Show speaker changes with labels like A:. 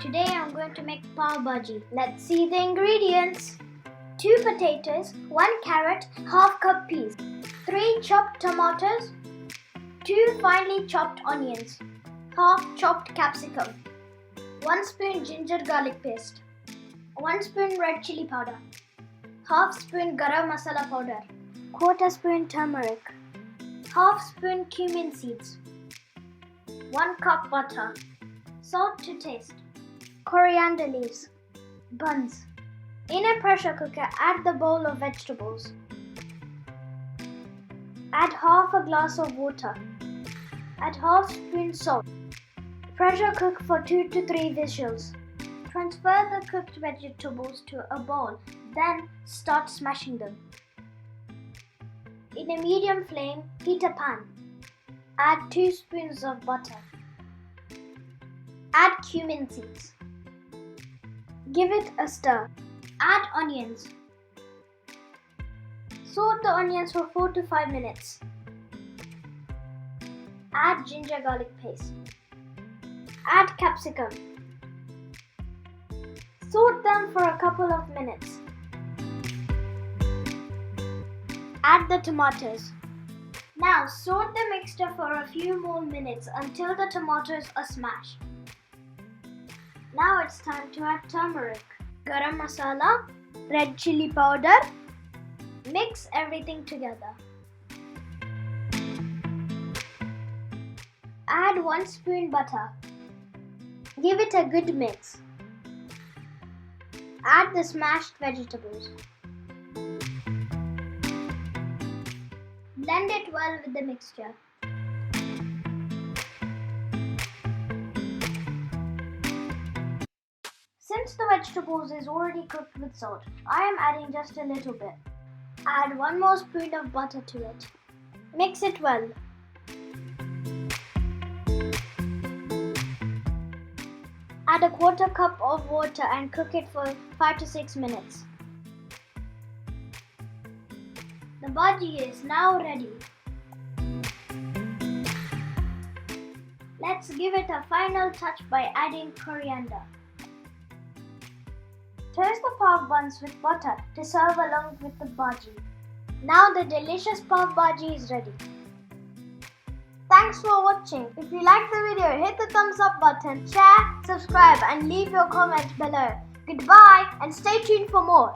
A: today I'm going to make Pav Bhaji. Let's see the ingredients. 2 potatoes, 1 carrot, half cup peas, 3 chopped tomatoes, 2 finely chopped onions, half chopped capsicum, 1 spoon ginger garlic paste, 1 spoon red chili powder, half spoon garam masala powder, quarter spoon turmeric, half spoon cumin seeds, 1 cup butter, salt to taste, coriander leaves, buns. In a pressure cooker, add the bowl of vegetables. Add half a glass of water. Add half spoon salt. Pressure cook for 2 to 3 whistles. Transfer the cooked vegetables to a bowl, then start smashing them. In a medium flame, heat a pan. Add 2 spoons of butter. Add cumin seeds. Give it a stir. Add onions. Saute the onions for 4 to 5 minutes. Add ginger garlic paste. Add capsicum. Saute them for a couple of minutes. Add the tomatoes. Now saute the mixture for a few more minutes until the tomatoes are smashed. Now it's time to add turmeric, garam masala, red chili powder. Mix everything together. Add 1 spoon butter. Give it a good mix. Add the smashed vegetables. Blend it well with the mixture. Since the vegetables is already cooked with salt, I am adding just a little bit. Add 1 more spoon of butter to it. Mix it well. Add a quarter cup of water and cook it for 5 to 6 minutes. The bhaji is now ready. Let's give it a final touch by adding coriander. Toast the pav buns with butter to serve along with the bhaji. Now the delicious pav bhaji is ready. Thanks for watching. If you like the video, hit the thumbs up button, share, subscribe and leave your comments below. Goodbye and stay tuned for more.